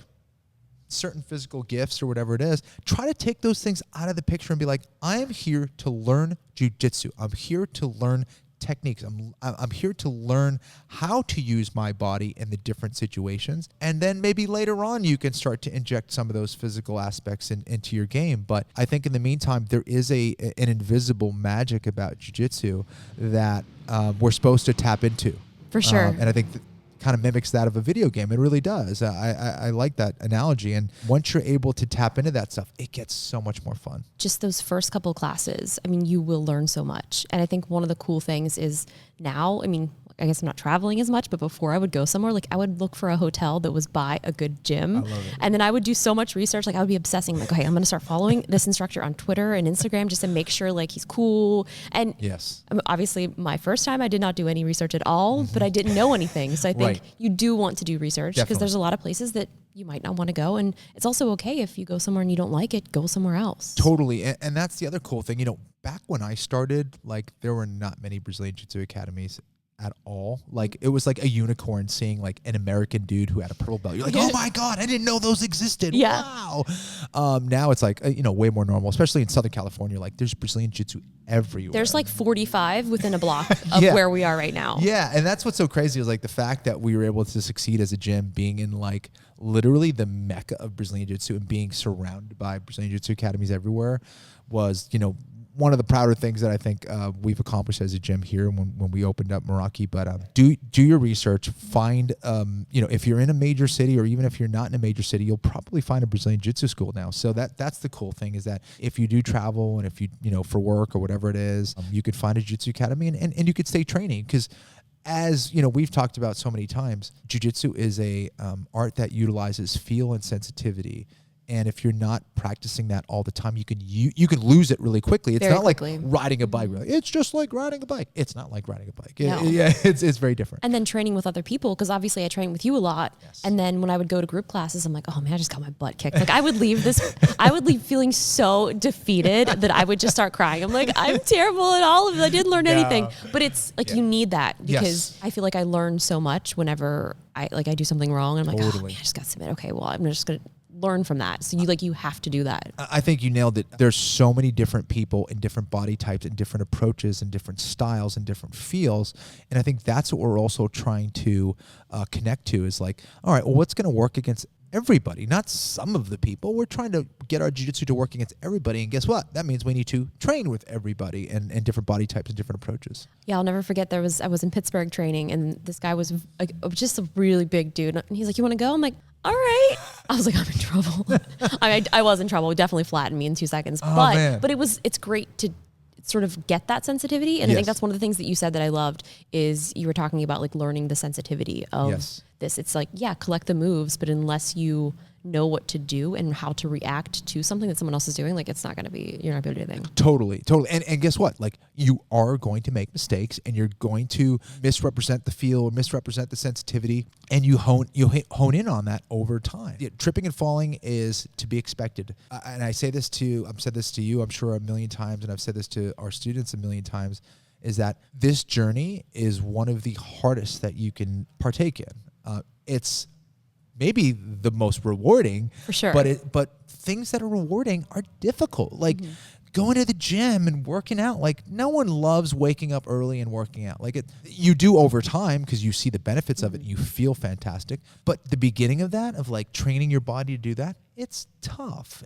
certain physical gifts or whatever it is, try to take those things out of the picture and be like, I am here to learn jiu-jitsu. I'm here to learn techniques. I'm here to learn how to use my body in the different situations. And then maybe later on you can start to inject some of those physical aspects into your game. But I think in the meantime, there is an invisible magic about jiu-jitsu that we're supposed to tap into. For sure. And I think kind of mimics that of a video game. It really does. I like that analogy. And once you're able to tap into that stuff, it gets so much more fun. Just those first couple classes, I mean, you will learn so much. And I think one of the cool things is now, I mean, I guess I'm not traveling as much, but before I would go somewhere, like I would look for a hotel that was by a good gym. I love it. And then I would do so much research. Like I would be obsessing, like, okay, I'm going to start following this instructor on Twitter and Instagram just to make sure like he's cool. And Yes. Obviously my first time I did not do any research at all, but I didn't know anything. So I think Right. you do want to do research because Definitely. there's a lot of places that you might not want to go. And it's also okay if you go somewhere and you don't like it, go somewhere else. Totally. And that's the other cool thing. You know, back when I started, like there were not many Brazilian Jiu-Jitsu academies at all. Like it was like a unicorn seeing like an American dude who had a purple belt. You're like, oh my God, I didn't know those existed. Yeah. Wow. Now it's like, way more normal, especially in Southern California. Like there's Brazilian Jiu-Jitsu everywhere. There's like 45 within a block of Yeah. where we are right now. Yeah, and that's what's so crazy is like the fact that we were able to succeed as a gym being in like literally the mecca of Brazilian Jiu-Jitsu and being surrounded by Brazilian Jiu-Jitsu academies everywhere was, one of the prouder things that I think we've accomplished as a gym here when we opened up Meraki. But do your research. Find, if you're in a major city or even if you're not in a major city, you'll probably find a Brazilian Jiu-Jitsu school now. So that's the cool thing is that if you do travel and if you, for work or whatever it is, you could find a Jiu-Jitsu academy and you could stay training because as we've talked about so many times, jiu-jitsu is a art that utilizes feel and sensitivity. And if you're not practicing that all the time, you can lose it really quickly. It's Very not quickly. like riding a bike. It's just like riding a bike. It's not like riding a bike. No. It's very different. And then training with other people, because obviously I train with you a lot. Yes. And then when I would go to group classes, I'm like, oh man, I just got my butt kicked. Like I would leave feeling so defeated that I would just start crying. I'm like, I'm terrible at all of it. I didn't learn anything. But it's like you need that because I feel like I learn so much whenever I do something wrong. And I'm like, oh Totally. man, I just got to submit. Okay, well, I'm just going to learn from that. So you have to do that. I think you nailed it. There's so many different people and different body types and different approaches and different styles and different feels. And I think that's what we're also trying to connect to is like, all right, well, what's going to work against everybody, not some of the people. We're trying to get our jiu-jitsu to work against everybody. And guess what? That means we need to train with everybody and different body types and different approaches. Yeah, I'll never forget. I was in Pittsburgh training and this guy was just a really big dude. And he's like, you want to go? I'm like, all right. I was like, I'm in trouble. I was in trouble. It definitely flattened me in 2 seconds. Man. But it's great to sort of get that sensitivity. And I think that's one of the things that you said that I loved is you were talking about like learning the sensitivity of this. It's like, collect the moves, but unless you know what to do and how to react to something that someone else is doing, like you're not going to be able to do anything. Totally. And guess what? Like you are going to make mistakes and you're going to misrepresent the feel or misrepresent the sensitivity and you hone in on that over time. Yeah, tripping and falling is to be expected. And I've said this to you, I'm sure a million times, and I've said this to our students a million times, is that this journey is one of the hardest that you can partake in. It's maybe the most rewarding. For sure. But things that are rewarding are difficult. Like going to the gym and working out. Like no one loves waking up early and working out. Like you do over time because you see the benefits of it and you feel fantastic. But the beginning of that, of like training your body to do that, it's tough.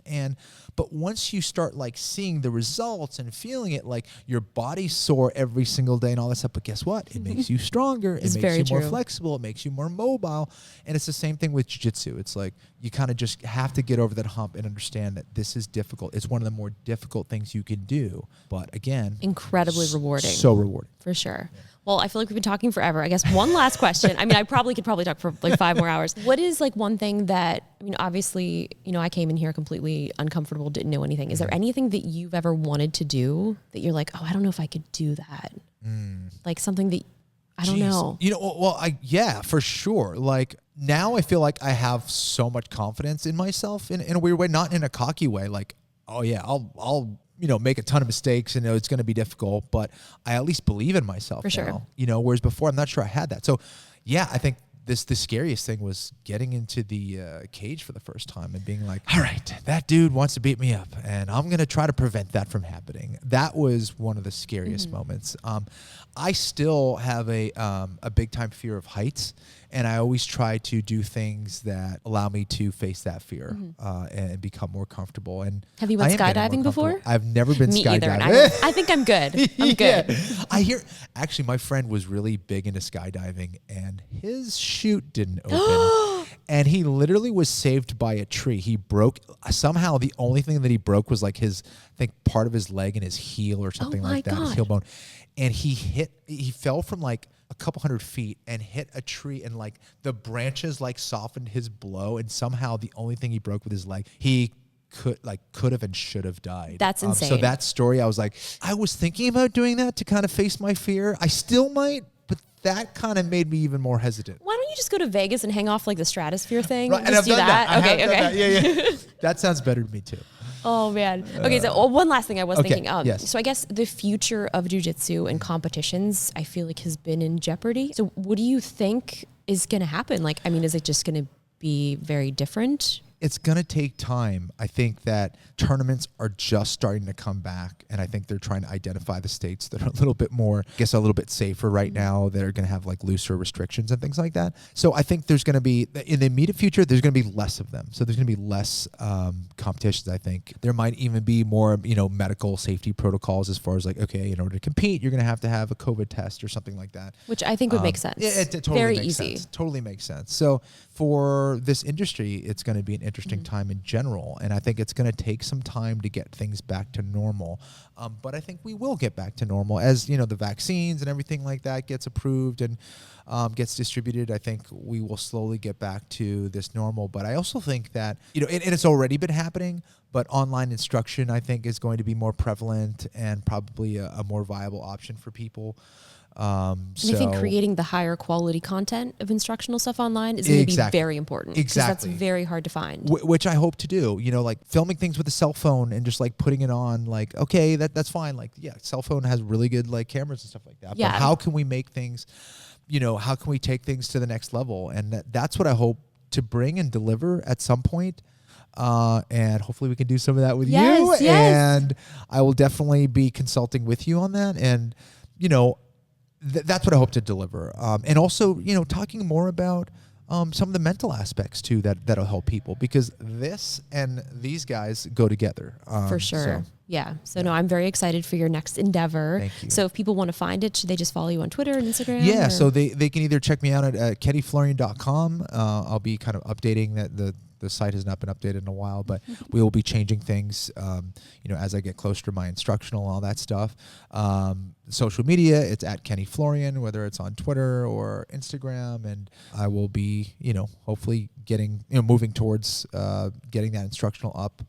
But once you start like seeing the results and feeling it, like your body's sore every single day and all that stuff, but guess what? It makes you stronger. It makes you more flexible. It makes you more mobile. And it's the same thing with jiu-jitsu. It's like you kind of just have to get over that hump and understand that this is difficult. It's one of the more difficult things you can do. But again, incredibly rewarding. So rewarding. For sure. Yeah. Well, I feel like we've been talking forever. I guess one last question. I mean, I could probably talk for like 5 more hours. What is like one thing that, I mean, obviously, you know, I came in here completely uncomfortable, didn't know anything. Is there anything that you've ever wanted to do that you're like, oh, I don't know if I could do that? Like something that, I don't know. You know, well, yeah, for sure. Like now I feel like I have so much confidence in myself in a weird way, not in a cocky way. Like, oh yeah, I'll you know, make a ton of mistakes and know it's going to be difficult, but I at least believe in myself for sure. now, you know, whereas before I'm not sure I had that. So yeah, I think the scariest thing was getting into the cage for the first time and being like, all right, that dude wants to beat me up and I'm going to try to prevent that from happening. That was one of the scariest moments. I still have a big time fear of heights, and I always try to do things that allow me to face that fear and become more comfortable. And have you went skydiving before? I've never been Me skydiving. either. And I think I'm good. I'm good. I hear, actually, my friend was really big into skydiving, and his chute didn't open. And he literally was saved by a tree. He broke, somehow the only thing that he broke was like his, I think part of his leg and his heel or something like that, his heel bone. And he fell from like a couple 100 feet and hit a tree, and like the branches like softened his blow, and somehow the only thing he broke with his leg, he could have and should have died. That's insane. So that story, I was like, I was thinking about doing that to kind of face my fear. I still might, but that kind of made me even more hesitant. Why don't you just go to Vegas and hang off like the stratosphere thing? Right, just and I've do done that. Okay. Yeah. That sounds better to me too. Oh man. Okay, so one last thing I was thinking. Yes. So I guess the future of jiu-jitsu and competitions, I feel like has been in jeopardy. So what do you think is going to happen? Like, I mean, is it just going to be very different? It's going to take time. I think that tournaments are just starting to come back, and I think they're trying to identify the states that are a little bit more, I guess, a little bit safer right now, that are going to have like looser restrictions and things like that. So I think there's going to be, in the immediate future, there's going to be less of them. So there's going to be less competitions, I think. There might even be more, you know, medical safety protocols as far as like, okay, in order to compete, you're going to have a COVID test or something like that. Which I think would make sense. It totally very makes easy. sense. Totally makes sense. So for this industry, it's going to be an interesting time in general, and I think it's going to take some time to get things back to normal. But I think we will get back to normal as, you know, the vaccines and everything like that gets approved and gets distributed. I think we will slowly get back to this normal. But I also think that, you know, and it's already been happening, but online instruction, I think, is going to be more prevalent and probably a more viable option for people. And I think creating the higher quality content of instructional stuff online is going to be very important. Exactly. That's very hard to find. Which I hope to do, you know, like filming things with a cell phone and just like putting it on, like, okay, that's fine. Like, yeah, cell phone has really good like cameras and stuff like that. Yeah. But how can we make things, you know, how can we take things to the next level? And that's what I hope to bring and deliver at some point. And hopefully we can do some of that with you. Yes. And I will definitely be consulting with you on that. And, you know, that's what I hope to deliver. And also, you know, talking more about some of the mental aspects too that'll help people, because this and these guys go together. For sure. So no, I'm very excited for your next endeavor. Thank you. So if people want to find it, should they just follow you on Twitter and Instagram? Yeah, so they can either check me out at kennyflorian.com. I'll be kind of updating that the site has not been updated in a while, but we will be changing things, you know, as I get closer to my instructional and all that stuff. Social media, it's at Kenny Florian, whether it's on Twitter or Instagram, and I will be, you know, hopefully moving towards getting that instructional up,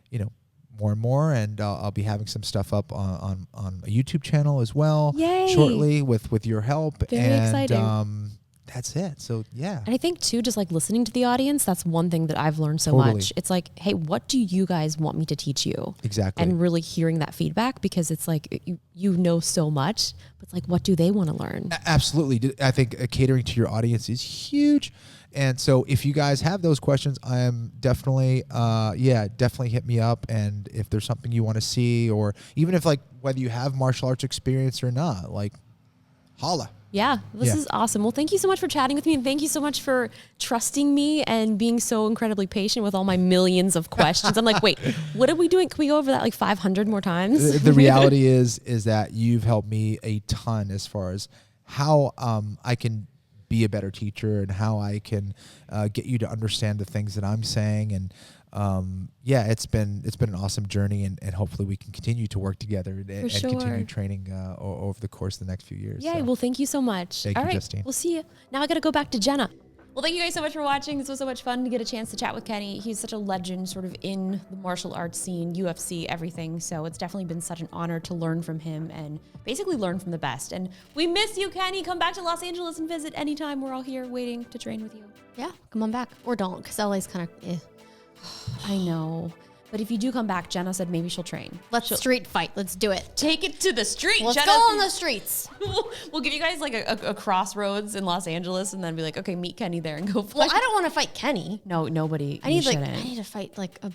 you know, more and more, and I'll be having some stuff up on a YouTube channel as well. Yay. Shortly with your help. Very exciting. That's it. So, yeah. And I think, too, just like listening to the audience, that's one thing that I've learned so much. It's like, hey, what do you guys want me to teach you? Exactly. And really hearing that feedback, because it's like you know so much, but it's like, what do they want to learn? Absolutely. I think catering to your audience is huge. And so if you guys have those questions, I am definitely, definitely hit me up. And if there's something you want to see, or even if like whether you have martial arts experience or not, like holla. Yeah, this Yeah. is awesome. Well, thank you so much for chatting with me, and thank you so much for trusting me and being so incredibly patient with all my millions of questions. I'm like, wait, what are we doing? Can we go over that like 500 more times? The reality is that you've helped me a ton as far as how I can be a better teacher and how I can get you to understand the things that I'm saying. And it's been an awesome journey, and hopefully we can continue to work together and sure. continue training over the course of the next few years. Yeah, So, well, thank you so much. Thank All you, right, Justine. we'll see you. Now I got to go back to Jenna. Well, thank you guys so much for watching. This was so much fun to get a chance to chat with Kenny. He's such a legend sort of in the martial arts scene, UFC, everything. So it's definitely been such an honor to learn from him and basically learn from the best. And we miss you, Kenny. Come back to Los Angeles and visit anytime. We're all here waiting to train with you. Yeah, come on back. Or don't, because LA's kind of I know. But if you do come back, Jenna said maybe she'll train. Let's street fight. Let's do it. Take it to the street, Let's Jenna. go on the streets. We'll give you guys like a crossroads in Los Angeles and then be like, okay, meet Kenny there and go Well, fight. I don't want to fight Kenny. No, nobody. I need to fight like a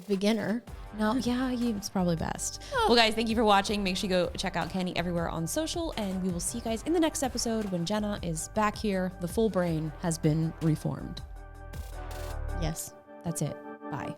beginner. No, yeah, it's probably best. Well, guys, thank you for watching. Make sure you go check out Kenny everywhere on social, and we will see you guys in the next episode when Jenna is back here. The full brain has been reformed. Yes. That's it. Bye.